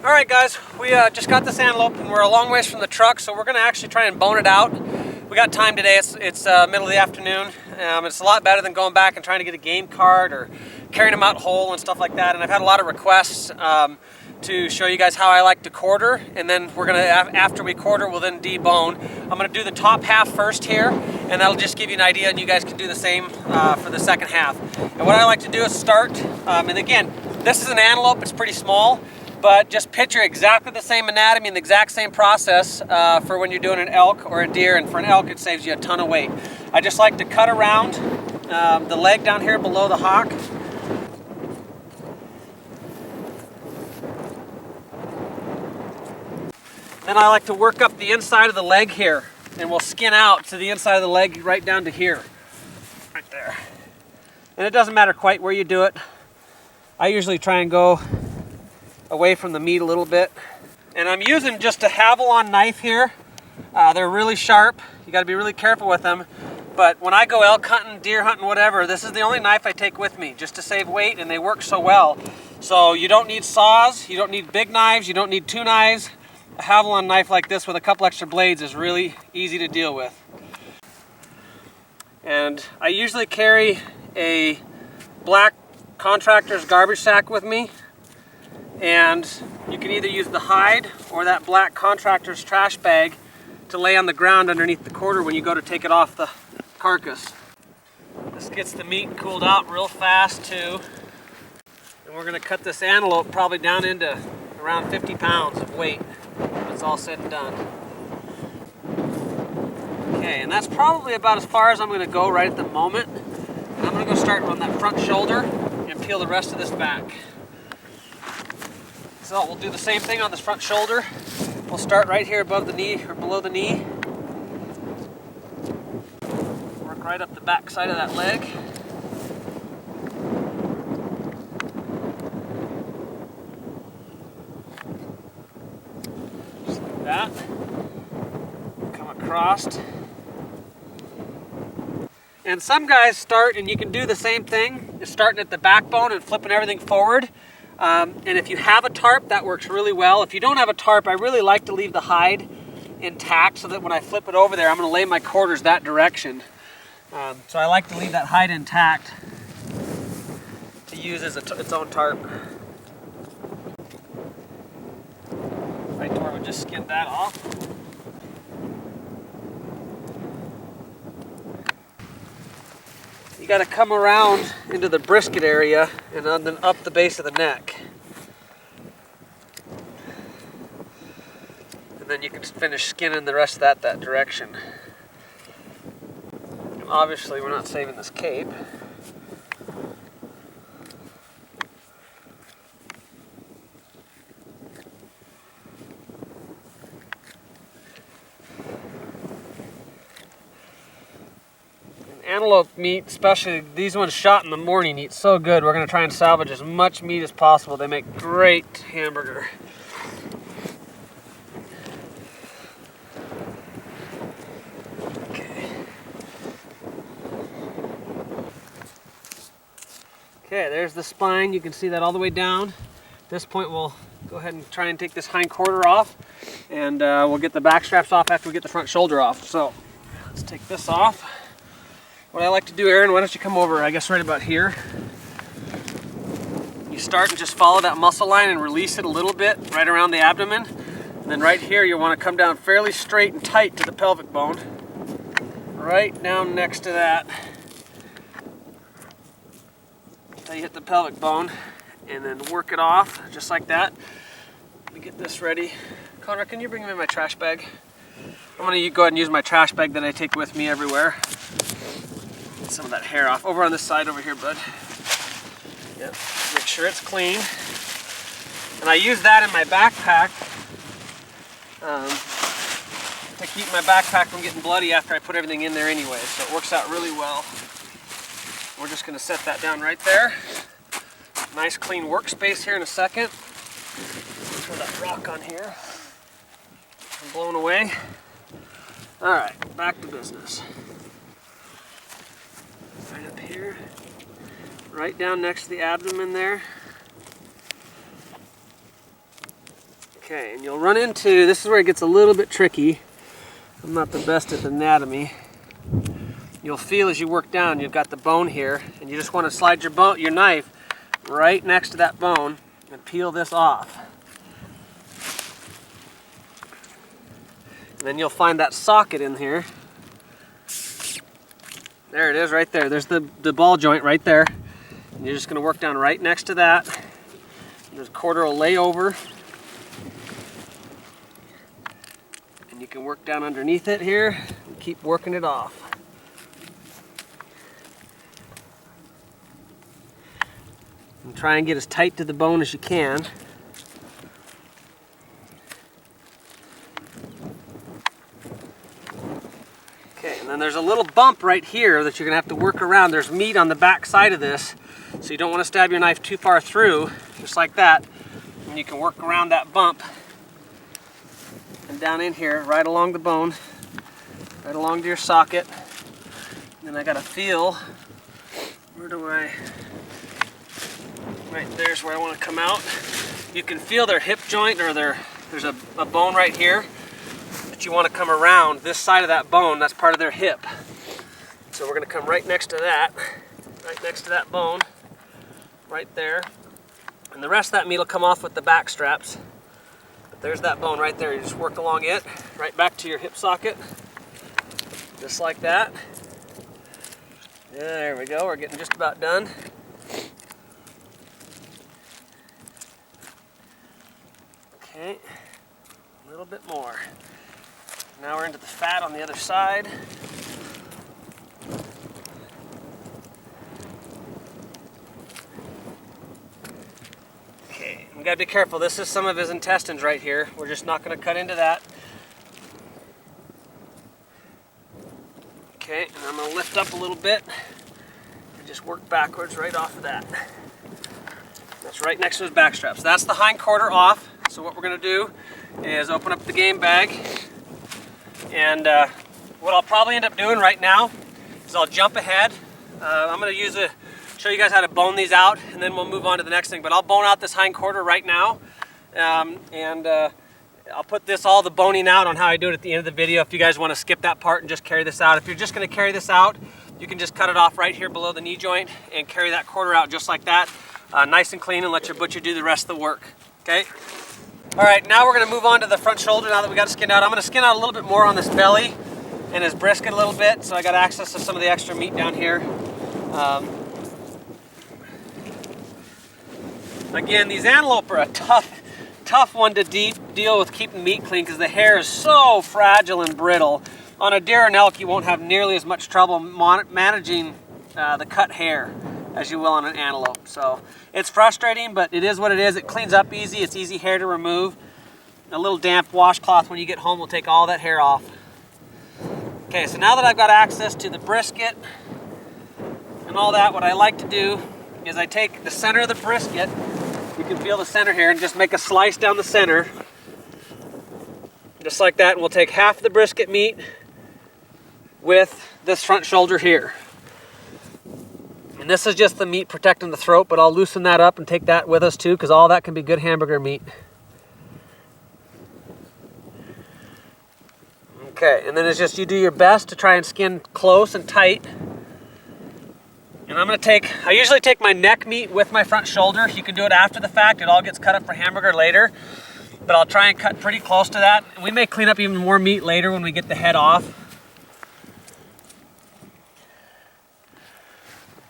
All right, guys, we just got this antelope and we're a long ways from the truck, so we're gonna actually try and bone it out. We got time today. It's middle of the afternoon. It's a lot better than going back and trying to get a game card or carrying them out whole and stuff like that. And I've had a lot of requests to show you guys how I like to quarter, and then we're gonna, after we quarter, we'll then debone. I'm gonna do the top half first here, and that'll just give you an idea, and you guys can do the same for the second half. And what I like to do is start, and again, this is an antelope, it's pretty small, but just picture exactly the same anatomy and the exact same process for when you're doing an elk or a deer, and for an elk it saves you a ton of weight. I just like to cut around the leg down here below the hock. Then I like to work up the inside of the leg here, and we'll skin out to the inside of the leg right down to here, right there. And it doesn't matter quite where you do it. I usually try and go away from the meat a little bit. And I'm using just a Havalon knife here. They're really sharp. You got to be really careful with them. But when I go elk hunting, deer hunting, whatever, this is the only knife I take with me just to save weight, and they work so well. So you don't need saws, you don't need big knives, you don't need two knives. A Havalon knife like this with a couple extra blades is really easy to deal with. And I usually carry a black contractor's garbage sack with me. And you can either use the hide or that black contractor's trash bag to lay on the ground underneath the quarter when you go to take it off the carcass. This gets the meat cooled out real fast too. And we're gonna cut this antelope probably down into around 50 pounds of weight when it's all said and done. Okay, and that's probably about as far as I'm gonna go right at the moment. And I'm gonna go start on that front shoulder and peel the rest of this back. So we'll do the same thing on this front shoulder. We'll start right here above the knee or below the knee. Work right up the back side of that leg. Just like that. Come across. And some guys start, and you can do the same thing, is starting at the backbone and flipping everything forward. And if you have a tarp, that works really well. If you don't have a tarp, I really like to leave the hide intact so that when I flip it over there, I'm going to lay my quarters that direction. So I like to leave that hide intact to use as its own tarp. Right to where we just skinned that off. You got to come around into the brisket area and then up the base of the neck. And then you can finish skinning the rest of that direction. And obviously we're not saving this cape. Antelope meat, especially these ones shot in the morning, eat so good. We're going to try and salvage as much meat as possible. They make great hamburger. Okay, there's the spine. You can see that all the way down. At this point, we'll go ahead and try and take this hind quarter off, and we'll get the back straps off after we get the front shoulder off. So let's take this off. What I like to do, Aaron, why don't you come over, I guess right about here. You start and just follow that muscle line and release it a little bit right around the abdomen. And then right here you want to come down fairly straight and tight to the pelvic bone. Right down next to that. Until you hit the pelvic bone. And then work it off just like that. Let me get this ready. Connor, can you bring me my trash bag? I'm going to go ahead and use my trash bag that I take with me everywhere. Some of that hair off. Over on this side over here, bud. Yep. Make sure it's clean. And I use that in my backpack to keep my backpack from getting bloody after I put everything in there anyway. So it works out really well. We're just going to set that down right there. Nice clean workspace here in a second. Throw that rock on here. I'm blown away. Alright, back to business. Right up here, right down next to the abdomen there. Okay, and you'll run into, this is where it gets a little bit tricky. I'm not the best at anatomy. You'll feel as you work down, you've got the bone here, and you just want to slide your knife right next to that bone and peel this off. And then you'll find that socket in here. There it is right there. There's the ball joint right there. And you're just going to work down right next to that. The quarter will lay over. And you can work down underneath it here and keep working it off. And try and get as tight to the bone as you can. Okay, and then there's a little bump right here that you're going to have to work around. There's meat on the back side of this, so you don't want to stab your knife too far through, just like that. And you can work around that bump and down in here, right along the bone, right along to your socket. And then I got to feel, right there's where I want to come out. You can feel their hip joint, or there's a bone right here that you want to come around. This side of that bone, that's part of their hip. So we're going to come right next to that, bone, right there. And the rest of that meat will come off with the back straps. But there's that bone right there. You just work along it, right back to your hip socket, just like that. There we go, we're getting just about done. Okay, a little bit more. Now we're into the fat on the other side. Okay, we gotta be careful. This is some of his intestines right here. We're just not gonna cut into that. Okay, and I'm gonna lift up a little bit and just work backwards right off of that. That's right next to his back straps. That's the hind quarter off. So what we're gonna do is open up the game bag, and what I'll probably end up doing right now is I'll jump ahead. I'm gonna show you guys how to bone these out, and then we'll move on to the next thing. But I'll bone out this hind quarter right now, and I'll put all the boning out on how I do it at the end of the video if you guys want to skip that part and just carry this out. If you're just going to carry this out, you can just cut it off right here below the knee joint and carry that quarter out just like that, nice and clean, and let your butcher do the rest of the work. Okay. All right, now we're going to move on to the front shoulder. Now that we got it skinned out, I'm going to skin out a little bit more on this belly and his brisket a little bit, so I got access to some of the extra meat down here. Again, these antelope are a tough one to deal with keeping meat clean because the hair is so fragile and brittle. On a deer and elk, you won't have nearly as much trouble managing the cut hair as you will on an antelope. So it's frustrating, but it is what it is. It cleans up easy. It's easy hair to remove. A little damp washcloth when you get home will take all that hair off. Okay, so now that I've got access to the brisket and all that, what I like to do is I take the center of the brisket, you can feel the center here, and just make a slice down the center, just like that, and we'll take half the brisket meat with this front shoulder here. And this is just the meat protecting the throat, but I'll loosen that up and take that with us too, because all that can be good hamburger meat. Okay, and then it's just you do your best to try and skin close and tight. And I usually take my neck meat with my front shoulder. You can do it after the fact. It all gets cut up for hamburger later. But I'll try and cut pretty close to that. And we may clean up even more meat later when we get the head off.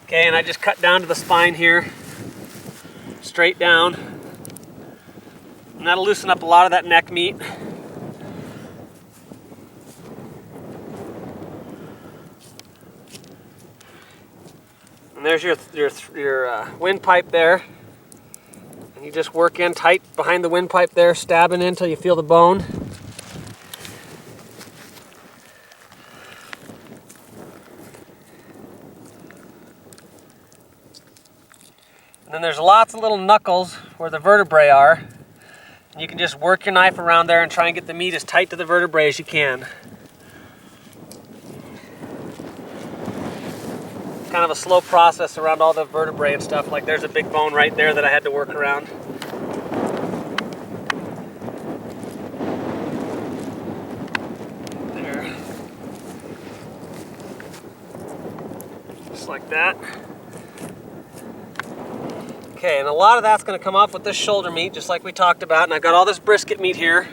Okay, and I just cut down to the spine here. Straight down. And that'll loosen up a lot of that neck meat. And there's your windpipe there. And you just work in tight behind the windpipe there, stabbing in until you feel the bone. And then there's lots of little knuckles where the vertebrae are. And you can just work your knife around there and try and get the meat as tight to the vertebrae as you can. Kind of a slow process around all the vertebrae and stuff. Like there's a big bone right there that I had to work around. like that. Okay, and a lot of that's going to come off with this shoulder meat, just like we talked about, and I've got all this brisket meat here.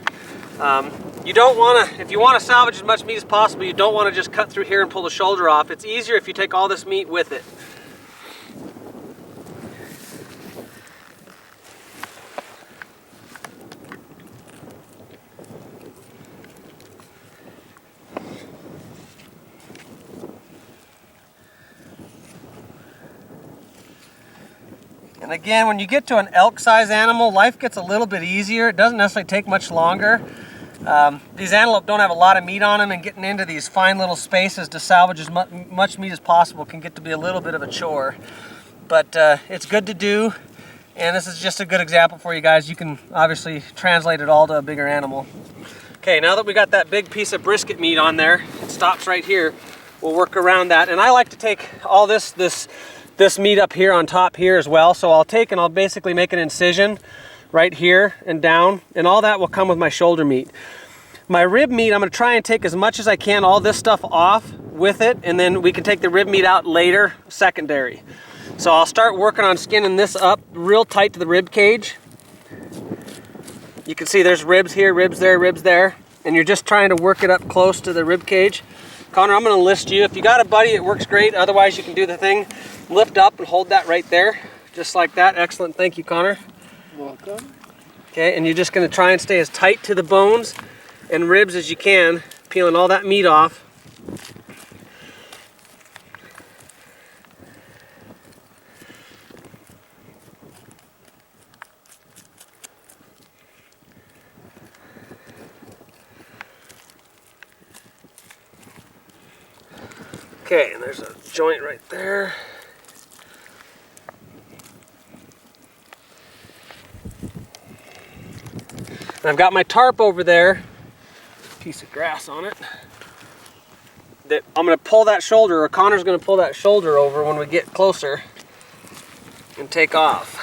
You don't want to, if you want to salvage as much meat as possible, you don't want to just cut through here and pull the shoulder off. It's easier if you take all this meat with it. And again, when you get to an elk size animal, life gets a little bit easier. It doesn't necessarily take much longer. These antelope don't have a lot of meat on them, and getting into these fine little spaces to salvage as much meat as possible can get to be a little bit of a chore. But it's good to do, and this is just a good example for you guys. You can obviously translate it all to a bigger animal. Okay, now that we got that big piece of brisket meat on there, it stops right here. We'll work around that, and I like to take all this meat up here on top here as well. So I'll take and I'll basically make an incision right here and down, and all that will come with my shoulder meat. My rib meat, I'm going to try and take as much as I can, all this stuff off with it, and then we can take the rib meat out later, secondary. So I'll start working on skinning this up real tight to the rib cage. You can see there's ribs here, ribs there, and you're just trying to work it up close to the rib cage. Connor, I'm going to list you. If you got a buddy, it works great. Otherwise, you can do the thing, lift up and hold that right there, just like that. Excellent. Thank you, Connor. Welcome. Okay, and you're just going to try and stay as tight to the bones and ribs as you can, peeling all that meat off. Okay, and there's a joint right there. And I've got my tarp over there, piece of grass on it, that I'm going to pull that shoulder, or Connor's going to pull that shoulder over when we get closer and take off.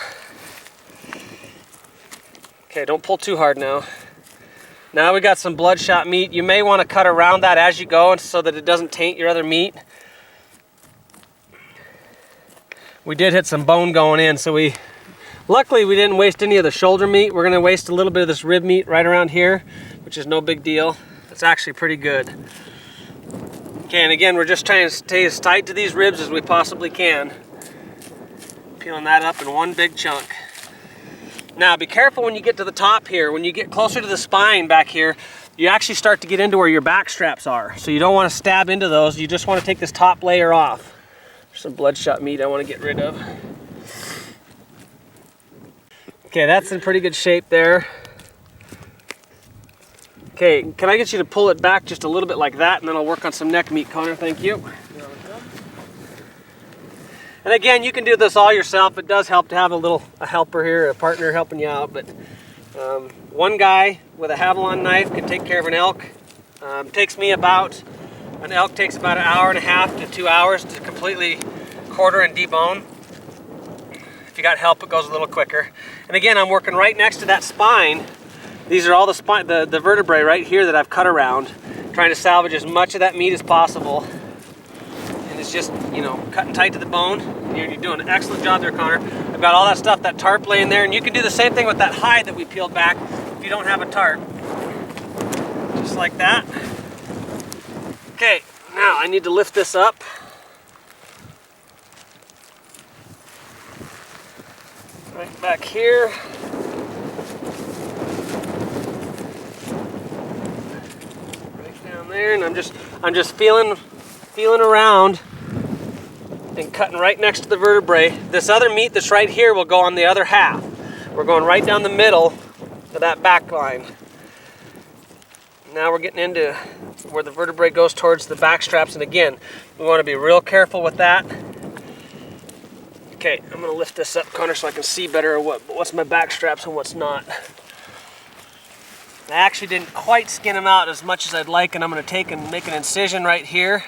Okay, don't pull too hard now. Now we got some bloodshot meat. You may want to cut around that as you go so that it doesn't taint your other meat. We did hit some bone going in, so luckily we didn't waste any of the shoulder meat. We're going to waste a little bit of this rib meat right around here, which is no big deal. It's actually pretty good. Okay, and again, we're just trying to stay as tight to these ribs as we possibly can. Peeling that up in one big chunk. Now, be careful when you get to the top here. When you get closer to the spine back here, you actually start to get into where your back straps are. So you don't want to stab into those. You just want to take this top layer off. There's some bloodshot meat I want to get rid of. Okay, that's in pretty good shape there. Okay, can I get you to pull it back just a little bit like that, and then I'll work on some neck meat, Connor, thank you. And again, you can do this all yourself. It does help to have a helper here, a partner helping you out, but one guy with a Havalon knife can take care of an elk. An elk takes about 1.5 hours to 2 hours to completely quarter and debone. If you got help, it goes a little quicker. And again, I'm working right next to that spine. These are all the vertebrae right here that I've cut around, trying to salvage as much of that meat as possible. And it's just, you know, cutting tight to the bone. You're doing an excellent job there, Connor. I've got all that stuff, that tarp laying there, and you can do the same thing with that hide that we peeled back if you don't have a tarp. Just like that. Okay, now I need to lift this up. Right back here. Right down there, and I'm just feeling around and cutting right next to the vertebrae. This other meat that's right here will go on the other half. We're going right down the middle of that back line. Now we're getting into where the vertebrae goes towards the back straps, and again, we want to be real careful with that. Okay, I'm going to lift this up, Connor, so I can see better what's my back straps and what's not. I actually didn't quite skin them out as much as I'd like, and I'm going to take and make an incision right here.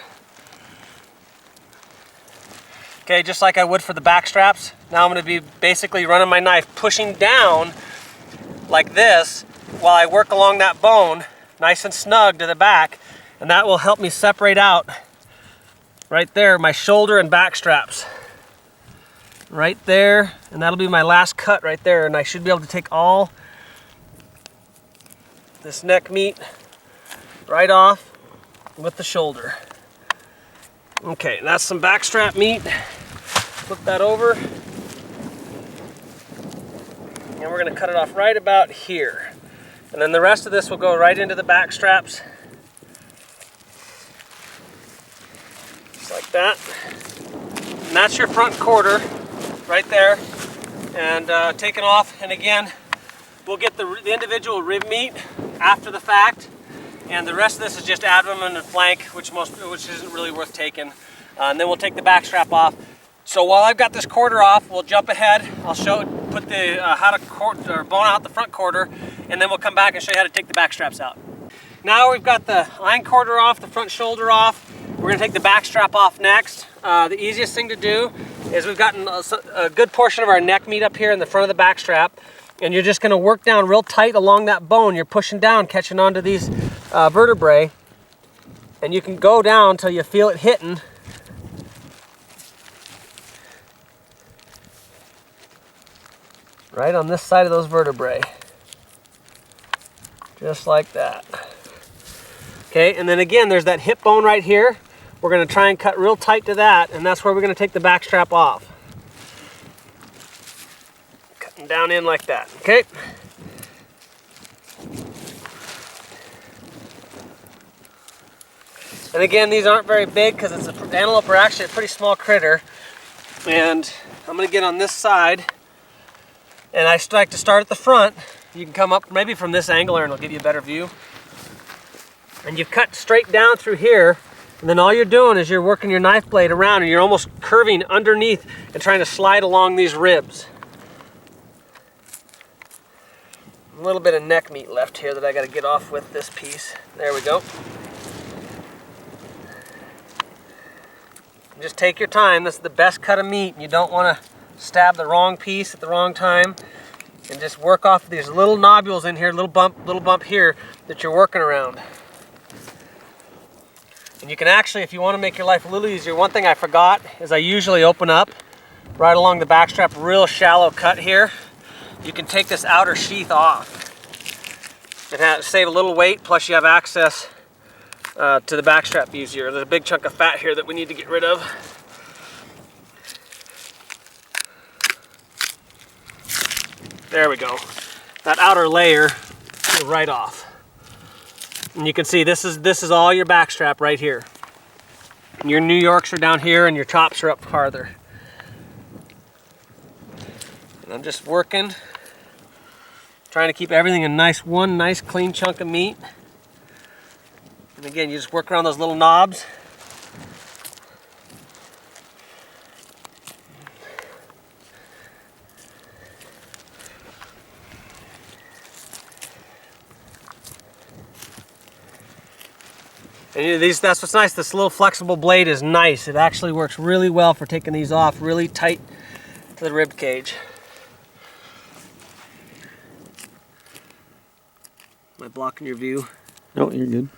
Okay, just like I would for the back straps. Now I'm going to be basically running my knife, pushing down like this while I work along that bone, nice and snug to the back, and that will help me separate out right there, my shoulder and back straps. Right there, and that'll be my last cut right there, and I should be able to take all this neck meat right off with the shoulder. Okay, that's some backstrap meat. Flip that over. And we're gonna cut it off right about here. And then the rest of this will go right into the back straps. Just like that. And that's your front quarter right there. And taken off. And again, we'll get the individual rib meat after the fact. And the rest of this is just abdomen and flank, which isn't really worth taking. And then we'll take the back strap off. So while I've got this quarter off, we'll jump ahead. I'll put the how to bone out the front quarter, and then we'll come back and show you how to take the back straps out. Now we've got the hind quarter off, the front shoulder off. We're gonna take the back strap off next. The easiest thing to do is we've gotten a good portion of our neck meat up here in the front of the back strap, and you're just gonna work down real tight along that bone. You're pushing down, catching onto these vertebrae, and you can go down until you feel it hitting. Right on this side of those vertebrae. Just like that. Okay, and then again, there's that hip bone right here. We're gonna try and cut real tight to that, and that's where we're gonna take the back strap off. Cutting down in like that, okay? And again, these aren't very big because antelope are actually a pretty small critter. And I'm gonna get on this side, and I like to start at the front. You can come up maybe from this angle and it'll give you a better view. And you cut straight down through here, and then all you're doing is you're working your knife blade around, and you're almost curving underneath and trying to slide along these ribs. A little bit of neck meat left here that I gotta get off with this piece. There we go. Just take your time. This is the best cut of meat. You don't want to stab the wrong piece at the wrong time, and just work off these little nodules in here, little bump here that you're working around. And you can actually, if you want to make your life a little easier, one thing I forgot is I usually open up right along the back strap, real shallow cut here. You can take this outer sheath off and save a little weight, plus you have access to the back strap easier. There's a big chunk of fat here that we need to get rid of. There we go. That outer layer is right off. And you can see this is all your back strap right here. And your New Yorks are down here and your chops are up farther. And I'm just working, trying to keep everything in one nice clean chunk of meat. And again, you just work around those little knobs. And that's what's nice, this little flexible blade is nice. It actually works really well for taking these off really tight to the rib cage. Am I blocking your view? No, you're good.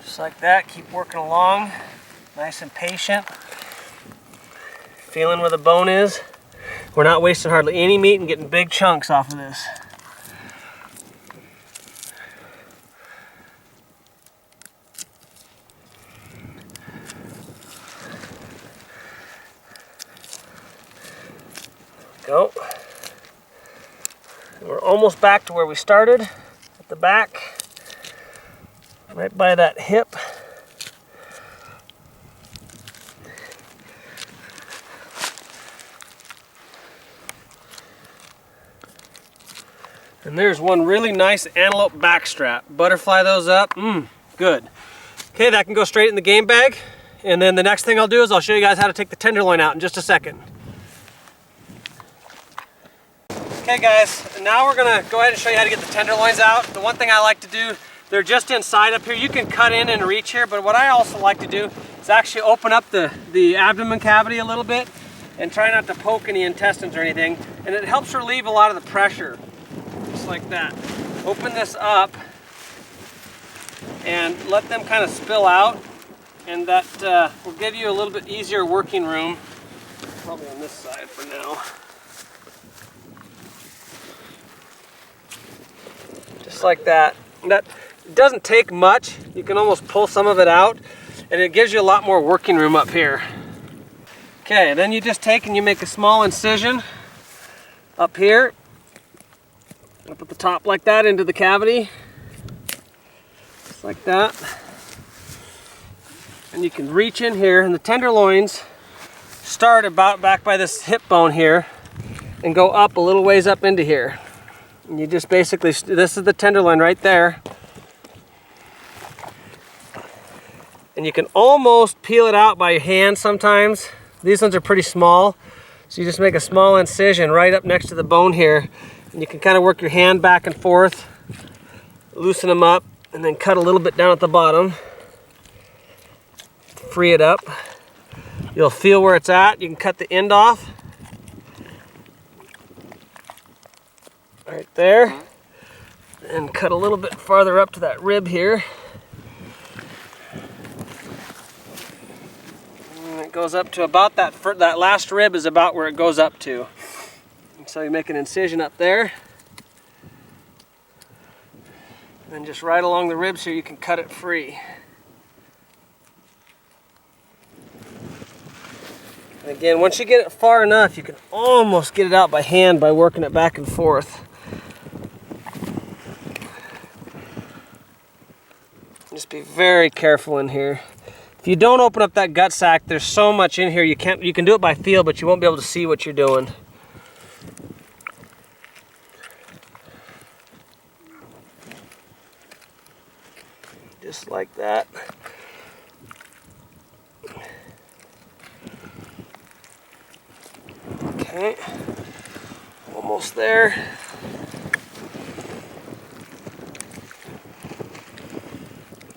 Just like that, keep working along, nice and patient. Feeling where the bone is. We're not wasting hardly any meat and getting big chunks off of this. Go. We're almost back to where we started at the back, right by that hip. And there's one really nice antelope backstrap. Butterfly those up, good. Okay, that can go straight in the game bag. And then the next thing I'll do is I'll show you guys how to take the tenderloin out in just a second. Okay guys, now we're gonna go ahead and show you how to get the tenderloins out. The one thing I like to do, they're just inside up here. You can cut in and reach here, but what I also like to do is actually open up the abdomen cavity a little bit and try not to poke any intestines or anything. And it helps relieve a lot of the pressure, just like that. Open this up and let them kind of spill out, and that will give you a little bit easier working room. Probably on this side for now. Just like that. That doesn't take much. You can almost pull some of it out, and it gives you a lot more working room up here. Okay, then you just take and you make a small incision up here, up at the top like that into the cavity, just like that. And you can reach in here, and the tenderloins start about back by this hip bone here and go up a little ways up into here. And you just basically, this is the tenderloin right there. And you can almost peel it out by your hand sometimes. These ones are pretty small. So you just make a small incision right up next to the bone here. And you can kind of work your hand back and forth, loosen them up, and then cut a little bit down at the bottom. Free it up. You'll feel where it's at. You can cut the end off. Right there, and cut a little bit farther up to that rib here. And it goes up to about that last rib is about where it goes up to. And so you make an incision up there, and then just right along the ribs here you can cut it free. And again, once you get it far enough, you can almost get it out by hand by working it back and forth. Just be very careful in here. If you don't open up that gut sac, there's so much in here you can do it by feel, but you won't be able to see what you're doing. Just like that. Okay, almost there.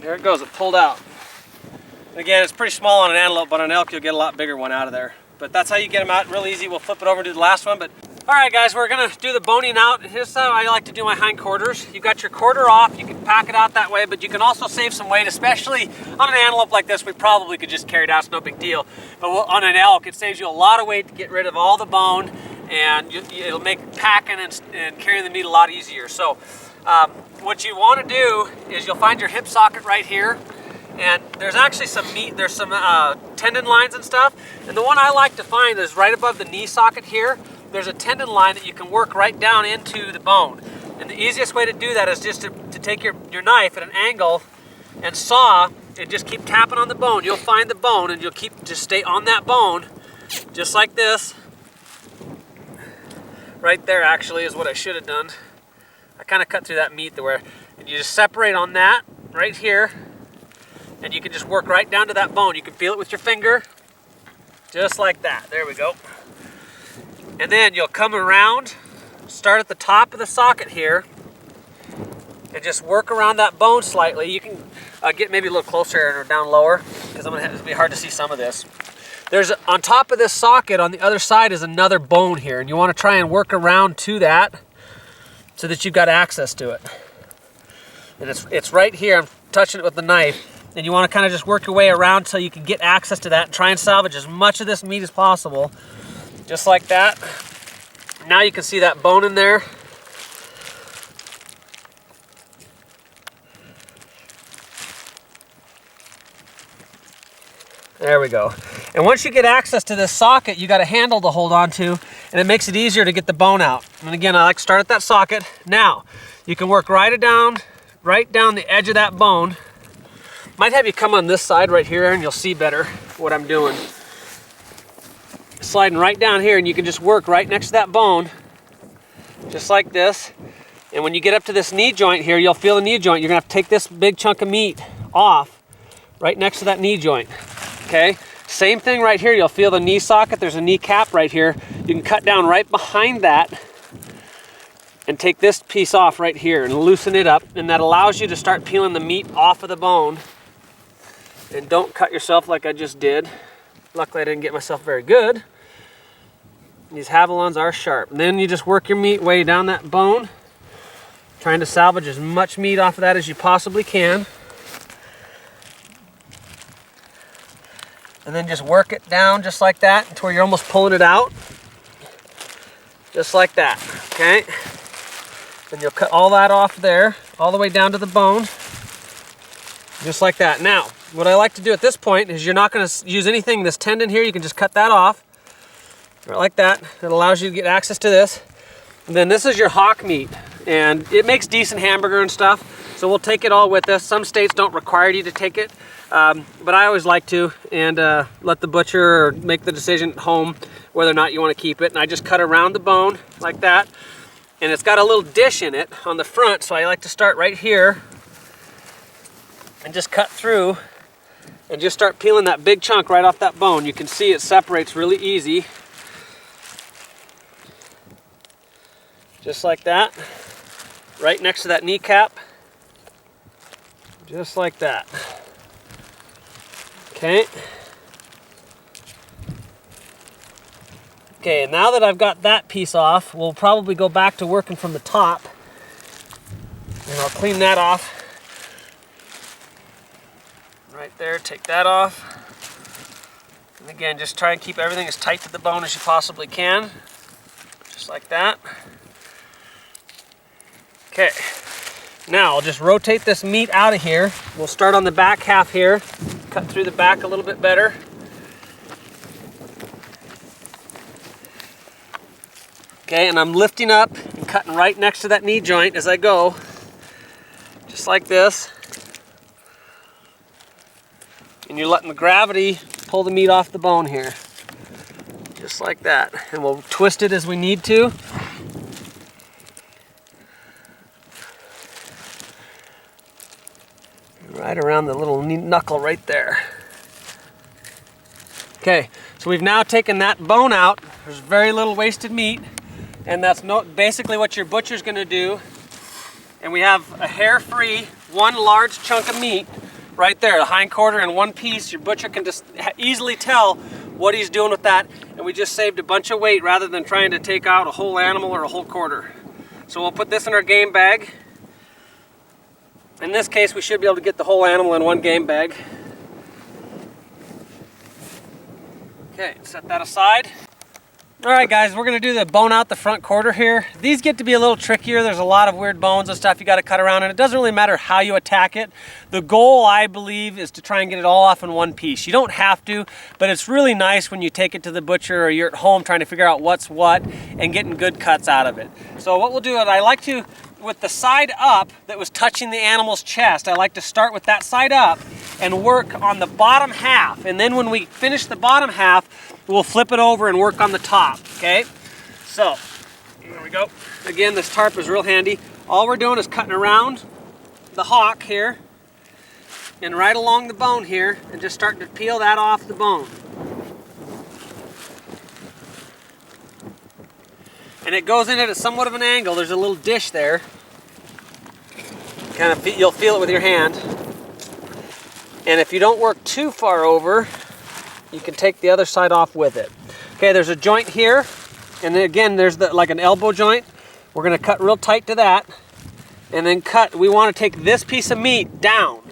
There it goes, it pulled out. Again, it's pretty small on an antelope, but on an elk you'll get a lot bigger one out of there. But that's how you get them out, real easy. We'll flip it over and do the last one. But all right guys, we're gonna do the boning out. Here's how I like to do my hind quarters. You've got your quarter off, you can pack it out that way, but you can also save some weight, especially on an antelope like this. We probably could just carry it out, it's no big deal. But on an elk, it saves you a lot of weight to get rid of all the bone, and it'll make packing and carrying the meat a lot easier. So what you want to do is you'll find your hip socket right here, and there's actually some meat, there's some tendon lines and stuff, and the one I like to find is right above the knee socket here. There's a tendon line that you can work right down into the bone, and the easiest way to do that is just to take your knife at an angle and saw and just keep tapping on the bone. You'll find the bone, and you'll just stay on that bone just like this. Right there actually is what I should have done. I kind of cut through that meat and you just separate on that right here, and you can just work right down to that bone. You can feel it with your finger, just like that. There we go. And then you'll come around, start at the top of the socket here, and just work around that bone slightly. You can get maybe a little closer or down lower, because it'll be hard to see some of this. On top of this socket on the other side is another bone here, and you want to try and work around to that so that you've got access to it. And it's right here. I'm touching it with the knife, and you want to kind of just work your way around so you can get access to that and try and salvage as much of this meat as possible. Just like that. Now you can see that bone in there. There we go. And once you get access to this socket, you got a handle to hold on to, and it makes it easier to get the bone out. And again, I like to start at that socket. Now, you can work right down the edge of that bone. Might have you come on this side right here, and you'll see better what I'm doing. Sliding right down here, and you can just work right next to that bone, just like this. And when you get up to this knee joint here, you'll feel the knee joint. You're gonna have to take this big chunk of meat off right next to that knee joint, okay? Same thing right here, you'll feel the knee socket. There's a knee cap right here. You can cut down right behind that and take this piece off right here and loosen it up, and that allows you to start peeling the meat off of the bone. And don't cut yourself like I just did. Luckily I didn't get myself very good. These Havalons are sharp. And then you just work your meat way down that bone, trying to salvage as much meat off of that as you possibly can. And then just work it down just like that until you're almost pulling it out. Just like that, okay? And you'll cut all that off there, all the way down to the bone. Just like that. Now, what I like to do at this point is you're not gonna use anything, this tendon here, you can just cut that off. Right like that. It allows you to get access to this. And then this is your hock meat. And it makes decent hamburger and stuff. So we'll take it all with us. Some states don't require you to take it. But I always like to, and let the butcher or make the decision at home whether or not you want to keep it. And I just cut around the bone like that. And it's got a little dish in it on the front, so I like to start right here and just cut through and just start peeling that big chunk right off that bone. You can see it separates really easy. Just like that, right next to that kneecap. Just like that. Okay. Okay, now that I've got that piece off, we'll probably go back to working from the top. And I'll clean that off. Right there, take that off. And again, just try and keep everything as tight to the bone as you possibly can. Just like that. Okay, now I'll just rotate this meat out of here. We'll start on the back half here, cut through the back a little bit better. Okay, and I'm lifting up and cutting right next to that knee joint as I go, just like this. And you're letting the gravity pull the meat off the bone here, just like that. And we'll twist it as we need to. Right around the little knuckle right there. Okay, so we've now taken that bone out. There's very little wasted meat, and that's basically what your butcher's gonna do. And we have a hair-free, one large chunk of meat right there, the hind quarter in one piece. Your butcher can just easily tell what he's doing with that, and we just saved a bunch of weight rather than trying to take out a whole animal or a whole quarter. So we'll put this in our game bag. In this case, we should be able to get the whole animal in one game bag. Okay, set that aside. All right, guys, we're gonna do the bone out the front quarter here. These get to be a little trickier. There's a lot of weird bones and stuff you gotta cut around, and it doesn't really matter how you attack it. The goal, I believe, is to try and get it all off in one piece. You don't have to, but it's really nice when you take it to the butcher or you're at home trying to figure out what's what and getting good cuts out of it. So what we'll do is I like to, with the side up that was touching the animal's chest, I like to start with that side up and work on the bottom half. And then when we finish the bottom half, we'll flip it over and work on the top, okay? So, there we go. Again, this tarp is real handy. All we're doing is cutting around the hock here and right along the bone here and just starting to peel that off the bone. And it goes in at somewhat of an angle. There's a little dish there. Kind of, you'll feel it with your hand. And if you don't work too far over, you can take the other side off with it. Okay, there's a joint here, and then again, there's like an elbow joint. We're gonna cut real tight to that, and then cut. We want to take this piece of meat down.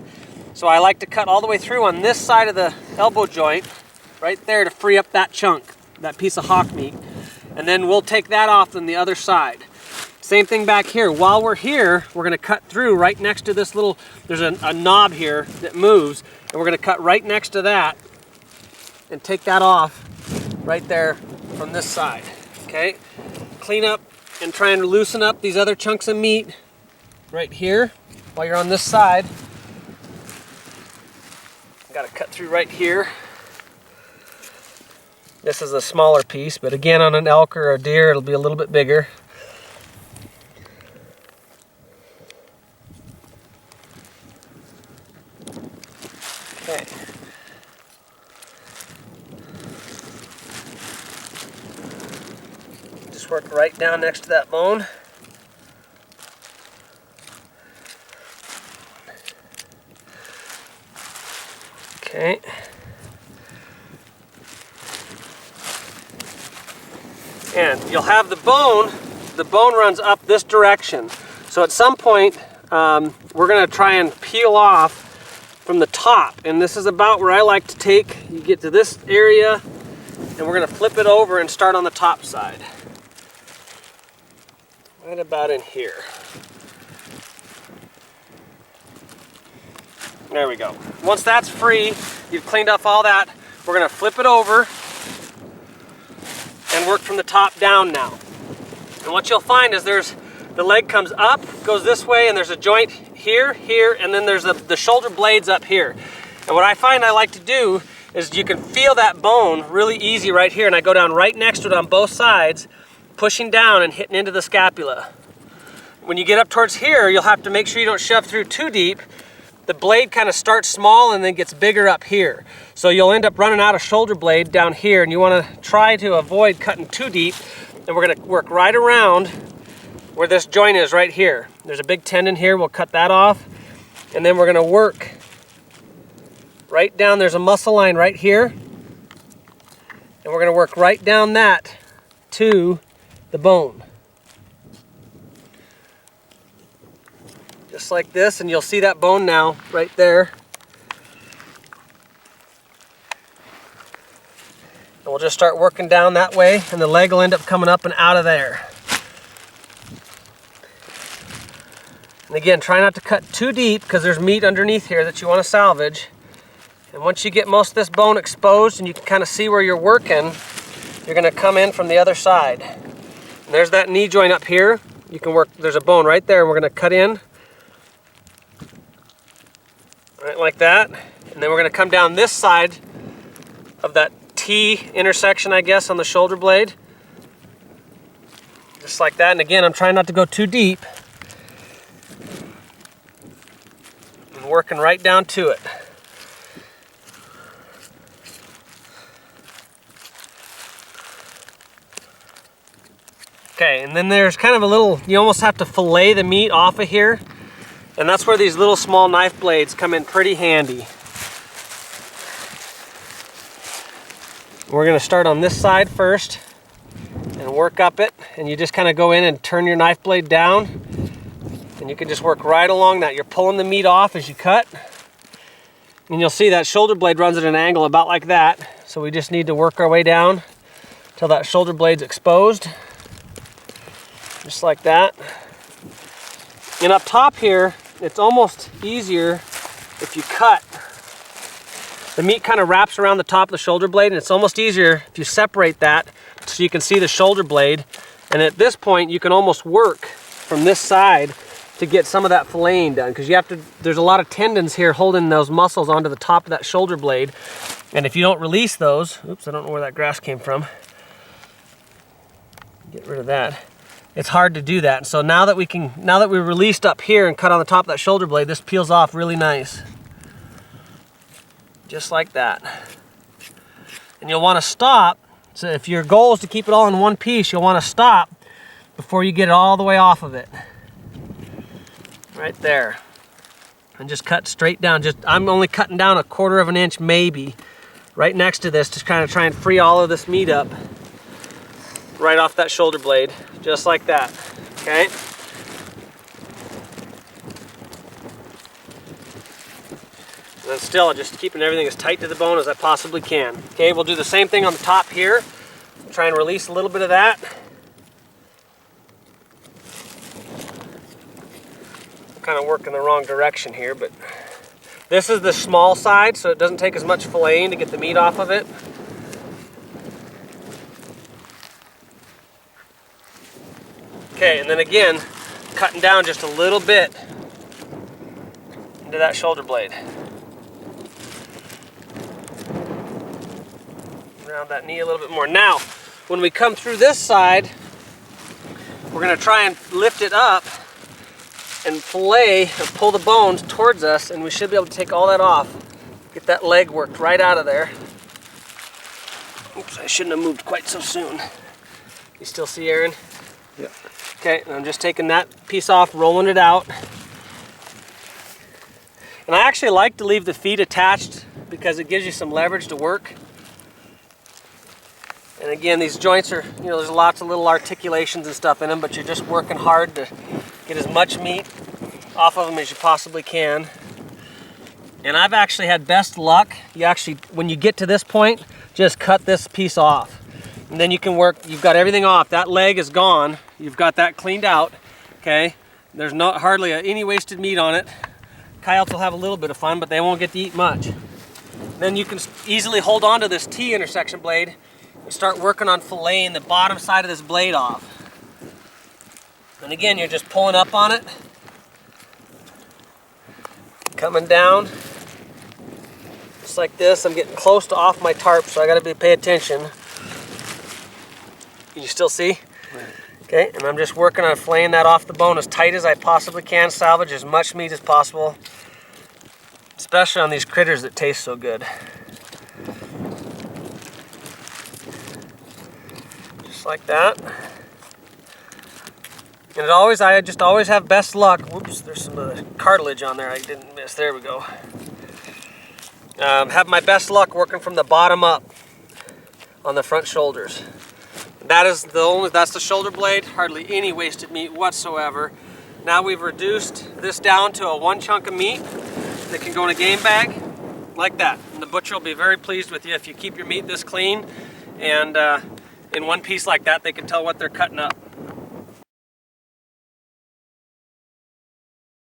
So I like to cut all the way through on this side of the elbow joint, right there, to free up that chunk, that piece of hock meat. And then we'll take that off on the other side. Same thing back here. While we're here, we're gonna cut through right next to this little, there's a knob here that moves, and we're gonna cut right next to that and take that off right there from this side, okay? Clean up and try and loosen up these other chunks of meat right here while you're on this side. Gotta cut through right here. This is a smaller piece, but again, on an elk or a deer, it'll be a little bit bigger. Just work right down next to that bone. Okay. And you'll have the bone runs up this direction. So at some point, we're gonna try and peel off from the top. And this is about where I like to take, you get to this area, and we're gonna flip it over and start on the top side. Right about in here. There we go. Once that's free, you've cleaned off all that, we're gonna flip it over and work from the top down now. And what you'll find is the leg comes up, goes this way, and there's a joint here, here, and then there's the shoulder blades up here. And what I find I like to do is you can feel that bone really easy right here, and I go down right next to it on both sides, pushing down and hitting into the scapula. When you get up towards here, you'll have to make sure you don't shove through too deep. The blade kind of starts small and then gets bigger up here. So you'll end up running out of shoulder blade down here, and you want to try to avoid cutting too deep. And we're going to work right around where this joint is right here. There's a big tendon here, we'll cut that off. And then we're going to work right down, there's a muscle line right here. And we're going to work right down that to the bone. Just like this, and you'll see that bone now right there. And we'll just start working down that way, and the leg will end up coming up and out of there. And again, try not to cut too deep because there's meat underneath here that you want to salvage. And once you get most of this bone exposed and you can kind of see where you're working, you're going to come in from the other side. And there's that knee joint up here. You can work, there's a bone right there, and we're going to cut in. Right like that. And then we're going to come down this side of that T intersection, I guess, on the shoulder blade. Just like that. And again, I'm trying not to go too deep. And working right down to it. Okay, and then there's kind of a little, you almost have to fillet the meat off of here. And that's where these little small knife blades come in pretty handy. We're going to start on this side first and work up it. And you just kind of go in and turn your knife blade down. And you can just work right along that. You're pulling the meat off as you cut. And you'll see that shoulder blade runs at an angle about like that. So we just need to work our way down till that shoulder blade's exposed. Just like that. And up top here, it's almost easier if you cut. The meat kind of wraps around the top of the shoulder blade, and it's almost easier if you separate that so you can see the shoulder blade. And at this point, you can almost work from this side to get some of that filleting done, because you have to, there's a lot of tendons here holding those muscles onto the top of that shoulder blade. And if you don't release those, oops, I don't know where that grass came from. Get rid of that. It's hard to do that. And so now that we released up here and cut on the top of that shoulder blade, this peels off really nice. Just like that. And you'll want to stop. So if your goal is to keep it all in one piece, you'll want to stop before you get it all the way off of it. Right there. And just cut straight down. I'm only cutting down 1/4 of an inch maybe right next to this to kind of try and free all of this meat up right off that shoulder blade. Just like that, okay? And then still just keeping everything as tight to the bone as I possibly can. Okay, we'll do the same thing on the top here. Try and release a little bit of that. I'm kind of working the wrong direction here, but this is the small side, so it doesn't take as much filleting to get the meat off of it. Okay, and then again, cutting down just a little bit into that shoulder blade. Around that knee a little bit more. Now, when we come through this side, we're going to try and lift it up and fillet and pull the bones towards us, and we should be able to take all that off. Get that leg worked right out of there. Oops, I shouldn't have moved quite so soon. You still see Aaron? Yeah. Okay, and I'm just taking that piece off, rolling it out. And I actually like to leave the feet attached because it gives you some leverage to work. And again, these joints are, you know, there's lots of little articulations and stuff in them, but you're just working hard to get as much meat off of them as you possibly can. And I've actually had best luck. You actually, when you get to this point, just cut this piece off. And then you can work, you've got everything off. That leg is gone. You've got that cleaned out, okay? There's not hardly any wasted meat on it. Coyotes will have a little bit of fun, but they won't get to eat much. Then you can easily hold on to this T-intersection blade and start working on filleting the bottom side of this blade off. And again, you're just pulling up on it, coming down, just like this. I'm getting close to off my tarp, so I gotta pay attention. Can you still see? Right. Okay, and I'm just working on filleting that off the bone as tight as I possibly can, salvage as much meat as possible, especially on these critters that taste so good. Just like that. And I just always have best luck. Whoops, there's some cartilage on there I didn't miss. There we go. Have my best luck working from the bottom up on the front shoulders. That's the shoulder blade, hardly any wasted meat whatsoever. Now we've reduced this down to a one chunk of meat that can go in a game bag, like that. And the butcher will be very pleased with you if you keep your meat this clean, and in one piece like that, they can tell what they're cutting up.